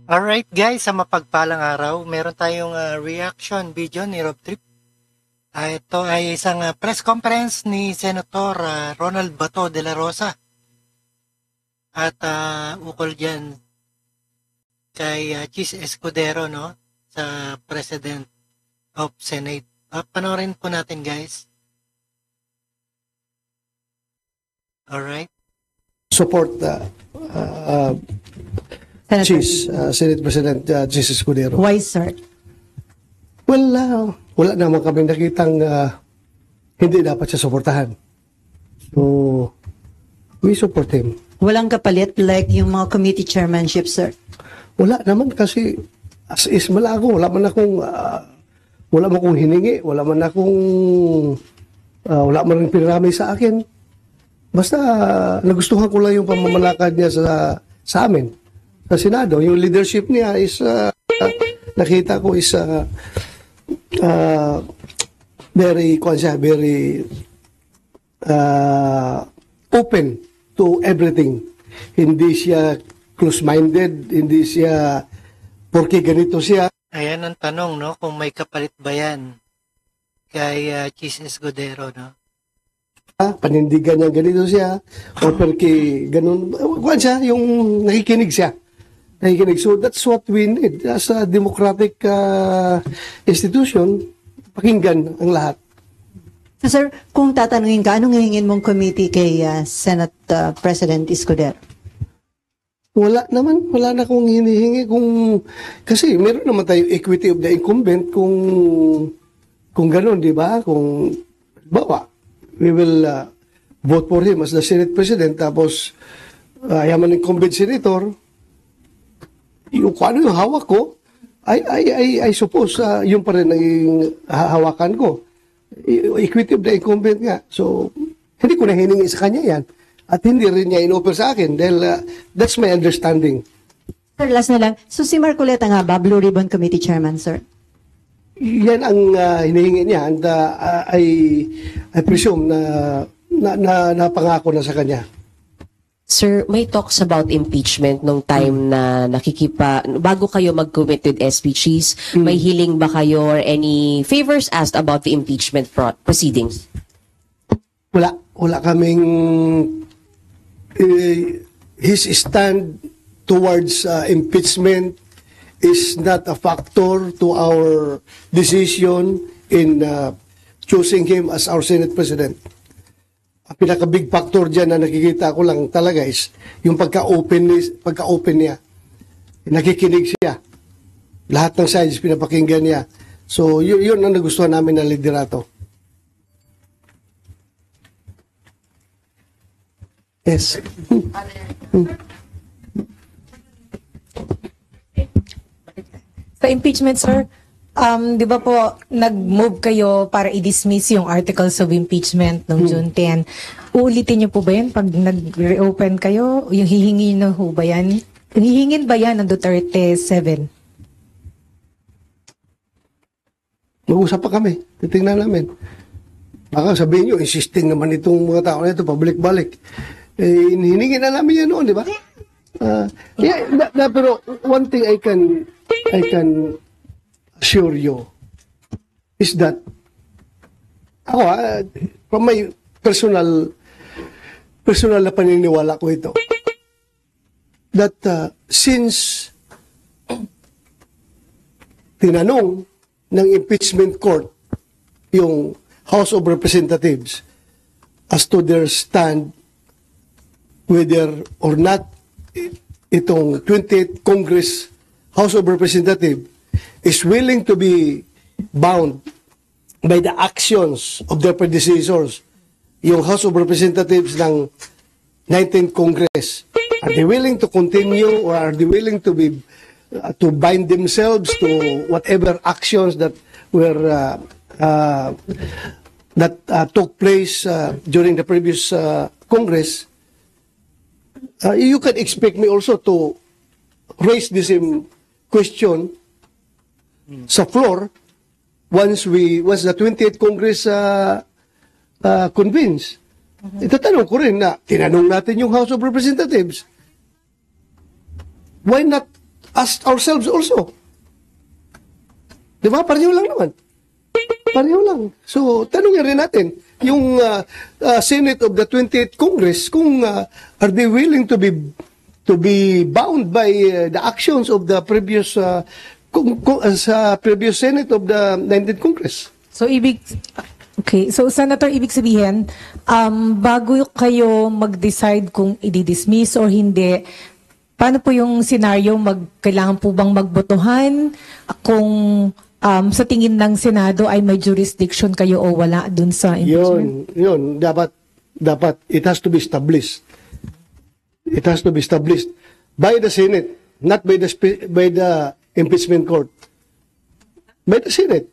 Alright guys, sa mapagpalang araw, meron tayong reaction video ni Rob Trip. Ito ay isang press conference ni Senator Ronald Bato de la Rosa. At ukol dyan kay Chis Escudero, no? Sa President of Senate. Panoorin po natin guys. Alright. Support Senate President Chis Escudero. Why, sir? Well, wala naman kami nakitang hindi dapat siya suportahan. So, we support him. Walang kapalit like yung mga committee chairmanship, sir? Wala naman kasi as is malago. Wala man akong hiningi. Wala man rin pinarami sa akin. Basta nagustuhan ko lang yung pamamalakad niya sa amin. Sa Senado, yung leadership niya is nakita ko is very open to everything. Hindi siya close-minded, hindi siya porque ganito siya. Ayan ang tanong, no? Kung may kapalit ba yan kay Chis Escudero, no? Panindigan niya ganito siya o porque ganun, kuwan siya, yung nakikinig siya. So that's what we need as a democratic institution, pakinggan ang lahat. So, sir, kung tatanungin ka, anong hihingin mong committee kay Senate President Escudero? Wala na akong hinihingi kasi meron naman tayo equity of the incumbent kung ganun, di ba? Kung we will vote for him as the Senate President, tapos yaman incumbent senator, yung kung ano yung hawak ko, I suppose yun pa rin ang hawakan ko. Equity of the incumbent nga. So, hindi ko na hiningi sa kanya yan. At hindi rin niya in-offer sa akin dahil that's my understanding. Sir, last na lang. So, si Marcoleta nga ba, Blue Ribbon Committee Chairman, sir? Yan ang hinihingi niya and I presume na napangako na sa kanya. Sir, may talks about impeachment nung time na bago kayo mag-commit with SPGs, may hiling ba kayo or any favors asked about the impeachment proceedings? Wala kaming his stand towards impeachment is not a factor to our decision in choosing him as our Senate President. Ang pinaka-big factor dyan na nakikita ko lang talaga is yung pagka-open niya. Nakikinig siya. Lahat ng sides pinapakinggan niya. So, yun ang nagustuhan namin na liderato. Yes. Sa impeachment, sir, di ba po, nag-move kayo para i-dismiss yung articles of impeachment noong June 10. Uulitin niyo po ba yan pag nag-reopen kayo? Yung hihingi na ho ba yan? Hihingin ba yan ng Duterte 7? Mag-usap pa kami. Titingnan namin. Baka sabihin nyo, insisting naman itong mga tao na ito, pabalik-balik. Hiningi na namin yan noon, di ba? Pero one thing I can assure you is that ako from my personal na paniniwala ko ito that since tinanong ng impeachment court yung House of Representatives as to their stand whether or not itong 28th Congress House of Representatives is willing to be bound by the actions of their predecessors, yung House of Representatives ng 19th Congress. Are they willing to continue or are they willing to be to bind themselves to whatever actions that were took place during the previous Congress? You can expect me also to raise this question sa floor once the 28th Congress convenes. Itatanong ko rin na tinanong natin yung House of Representatives, why not ask ourselves also. Di ba? Pareho lang naman. Pareho lang. So, tanongin rin natin, yung Senate of the 28th Congress, kung are they willing to be bound by the actions of the previous sa previous Senate of the 19th Congress. So, Senator, ibig sabihin, bago kayo mag-decide kung i-dismiss or hindi, paano po yung scenario, kailangan po bang magbotohan kung sa tingin ng Senado ay may jurisdiction kayo o wala dun sa impeachment? Yun. Dapat, it has to be established. It has to be established by the Senate, not by the impeachment court. By the Senate.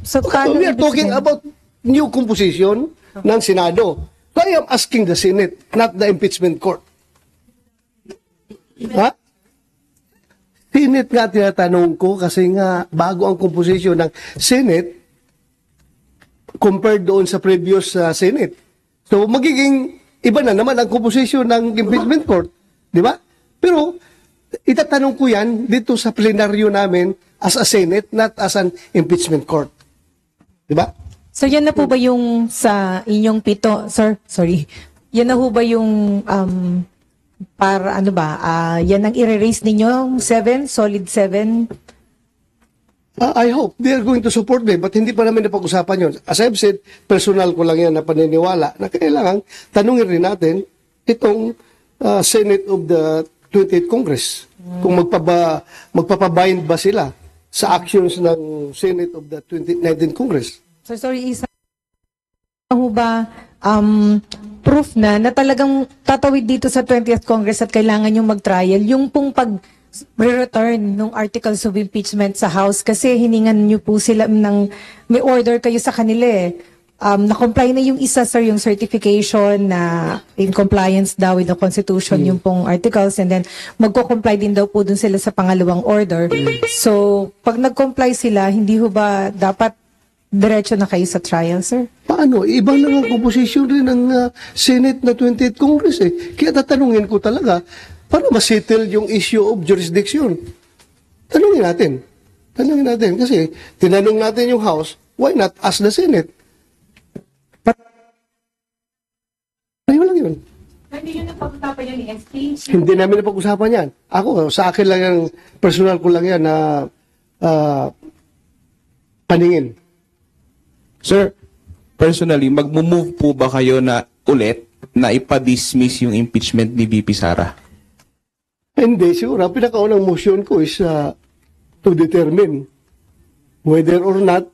So, paano We are talking about new composition ng Senado. So I am asking the Senate, not the impeachment court. Ha? Senate nga tinatanong ko kasi nga bago ang composition ng Senate compared doon sa previous Senate. So magiging iba na naman ang composition ng impeachment court. Di ba? Pero itatanong ko yan dito sa plenaryo namin as a Senate, not as an impeachment court. Di ba? So, yan na po ba yung sa inyong pito, sir? Sorry. Yan na po ba yung para ano ba? Yan ang i-raise ninyo? 7? Solid 7? I hope they are going to support me, but hindi pa namin napag-usapan yun. As I've said, personal ko lang yan na paniniwala na kailangan tanungin rin natin itong Senate of the 28th Congress. Kung magpapabind ba sila sa actions ng Senate of the 19th Congress. So, sorry, isa ho ba proof na talagang tatawid dito sa 20th Congress at kailangan yung mag-trial, yung pong pag-return ng articles of impeachment sa House kasi hiningan nyo po sila may order kayo sa kanila eh. Na-comply na yung isa, sir, yung certification na in compliance daw with the Constitution, yung pong articles, and then magko-comply din daw po dun sila sa pangalawang order. So, pag nag-comply sila, hindi ho ba dapat diretso na kayo sa trial, sir? Paano? Ibang na nga composition rin ng Senate na 28th Congress eh. Kaya tatanungin ko talaga para ma-settle yung issue of jurisdiction. Tanungin natin. Kasi tinanong natin yung House, why not ask the Senate? Pareho lang yun. Hindi nyo napag-usapan yan ni SP? Hindi namin napag-usapan yan. Ako, sa akin lang yan, personal ko lang yan na paningin. Sir, personally, mag-move po ba kayo na ulit na ipa-dismiss yung impeachment ni VP Sara? Hindi, siguro. Pinakaunang motion ko is to determine whether or not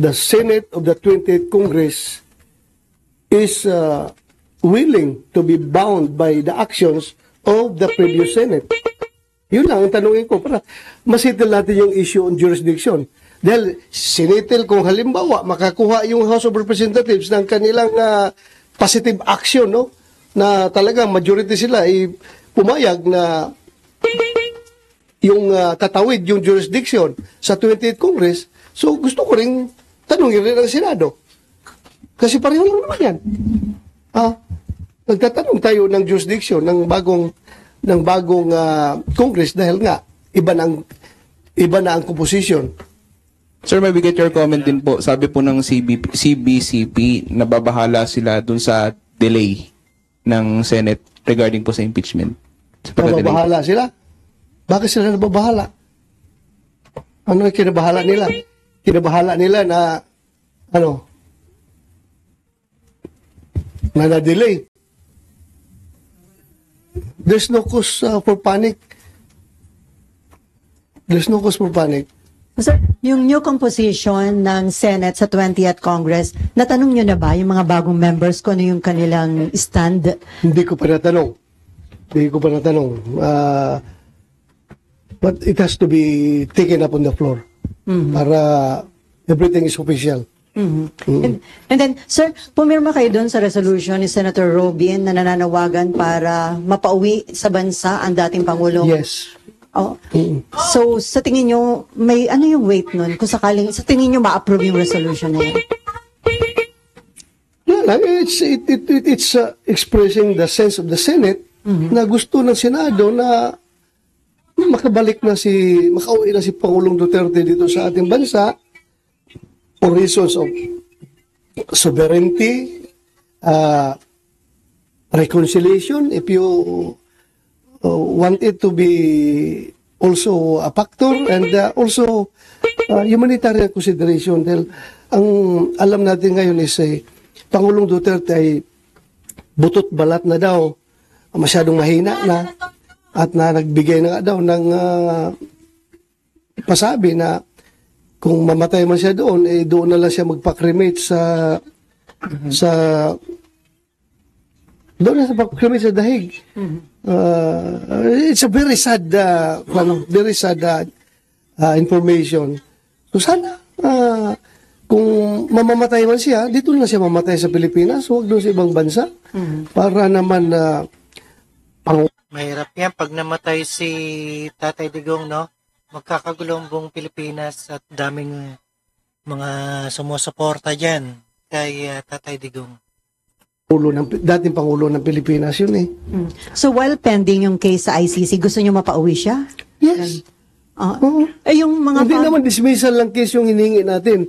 the Senate of the 28th Congress is willing to be bound by the actions of the previous Senate. Yun lang ang tanungin ko para masettle natin yung issue on jurisdiction. Dahil sinitil kung halimbawa makakuha yung House of Representatives ng kanilang positive action, no? Na talagang majority sila ay pumayag na yung tatawid yung jurisdiction sa 28th Congress. So gusto ko rin tanungin rin ang Senado. Kasi pareho lang naman yan. Nagtatanong tayo ng jurisdiction ng bagong Congress dahil nga iba na ang composition. Sir, may we get your comment din po. Sabi po ng CBCP, nababahala sila dun sa delay ng Senate regarding po sa impeachment. Sa pagka-delay. Nababahala sila? Bakit sila nababahala? Ano yung kinabahala nila? Kinabahala nila na na-delay. There's no cause for panic. There's no cause for panic. Sir, yung new composition ng Senate sa 20th Congress, natanong nyo na ba yung mga bagong members ko ano yung kanilang stand? Hindi ko pa natanong. But it has to be taken up on the floor para everything is official. And then, sir, pumirma kayo doon sa resolution ni Senator Robin na nananawagan para mapauwi sa bansa ang dating Pangulong. Yes. Oh. So, sa tingin nyo, may ano yung weight nun? Kung sakaling, sa tingin nyo ma-approve yung resolution na yun? It's expressing the sense of the Senate na gusto ng Senado na makauwi na si Pangulong Duterte dito sa ating bansa for reasons of sovereignty, reconciliation, if you want it to be also a factor, and also humanitarian consideration. Dahil ang alam natin ngayon is Pangulong Duterte ay butot balat na daw, masyadong mahina na, at nagbigay na nga daw ng pasabi na kung mamatay man siya doon, doon na lang siya magpa-cremate doon na sa pag-cremate sa dahig. It's a very sad information. So sana kung mamamatay man siya, dito na siya mamatay sa Pilipinas, huwag doon sa ibang bansa. Para naman Mahirap yan pag namatay si Tatay Digong, no? Magkakagulong buong Pilipinas at daming mga sumusuporta dyan kay Tatay Digong. dating Pangulo ng Pilipinas yun eh. So while pending yung case sa ICC, gusto niyo mapauwi siya? Yes. Oo. Yung mga Hindi naman dismissal lang case yung hiningi natin.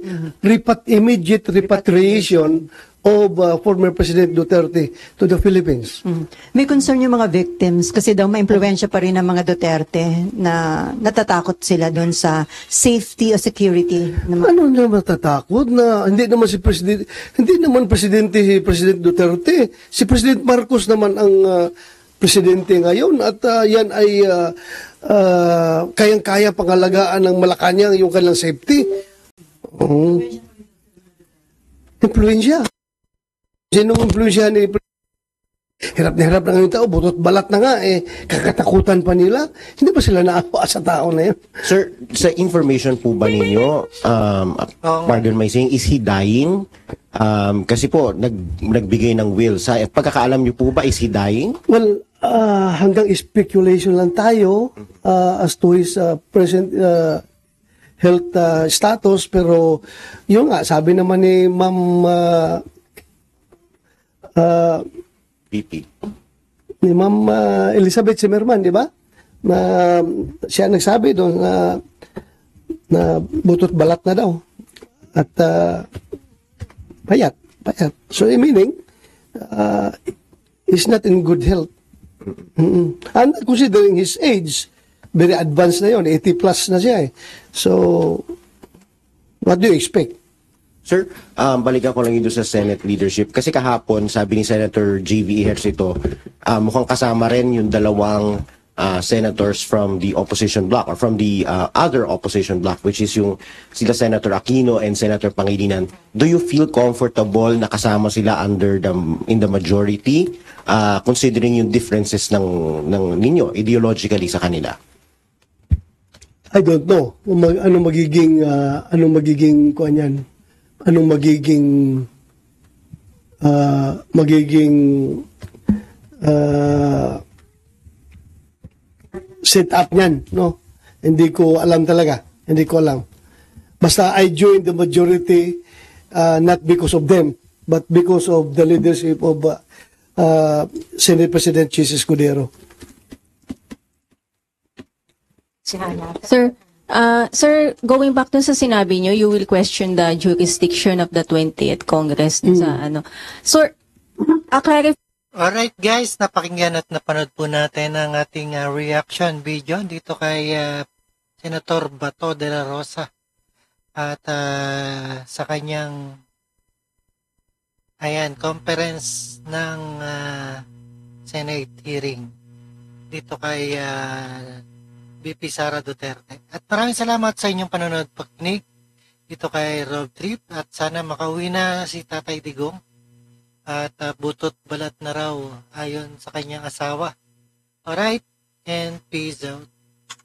Immediate repatriation of former President Duterte to the Philippines. May concern yung mga victims kasi daw maimpluwensya pa rin ng mga Duterte na natatakot sila doon sa safety o security. Ano na matatakot na hindi naman presidente si President Duterte. Si President Marcos naman ang presidente ngayon at yan ay kayang-kaya pangalagaan ng Malacanang yung kanilang safety. Influensya. Sinong influensya ni hirap na ngayon tao, butot balat na nga kakatakutan pa nila. Hindi ba sila naawa sa tao na yun? Sir, sa information po ba ninyo, pardon my saying, is he dying? Kasi po, nagbigay ng will. Sa pagkakaalam niyo po ba, is he dying? Well, hanggang speculation lang tayo as to his present health status, pero yun nga, sabi naman ni Ma'am BP. ni Ma'am Elizabeth Zimmerman, di ba? Na siya nagsabi doon na butot balat na daw. At payat. So, meaning, he's not in good health. And considering his age, very advanced na yun, 80 plus na siya eh. So, what do you expect? Sir, balikan ko lang yun sa Senate leadership. Kasi kahapon, sabi ni Senator J.V. Ejercito, mukhang kasama rin yung dalawang senators from the opposition bloc or from the other opposition bloc, which is yung sila Senator Aquino and Senator Pangilinan. Do you feel comfortable na kasama sila in the majority, considering yung differences ng ninyo ideologically sa kanila? I don't know. Anong magiging kuan yan? Anong magiging set up niyan, no? Hindi ko alam talaga. Hindi ko alam. Basta I joined the majority not because of them, but because of the leadership of Senate President Chis Escudero. Sir, going back dun sa sinabi nyo, you will question the jurisdiction of the 20th Congress sa ano. Sir, Alright guys, napakinggan at napanood po natin ang ating reaction video dito kay Senator Bato de la Rosa at sa kanyang conference ng Senate hearing dito kay VP Sara Duterte. At maraming salamat sa inyong panonood pakinig dito kay Rob Trip at sana makauwi na si Tatay Digong at butot balat na raw ayon sa kanyang asawa. Alright, and peace out.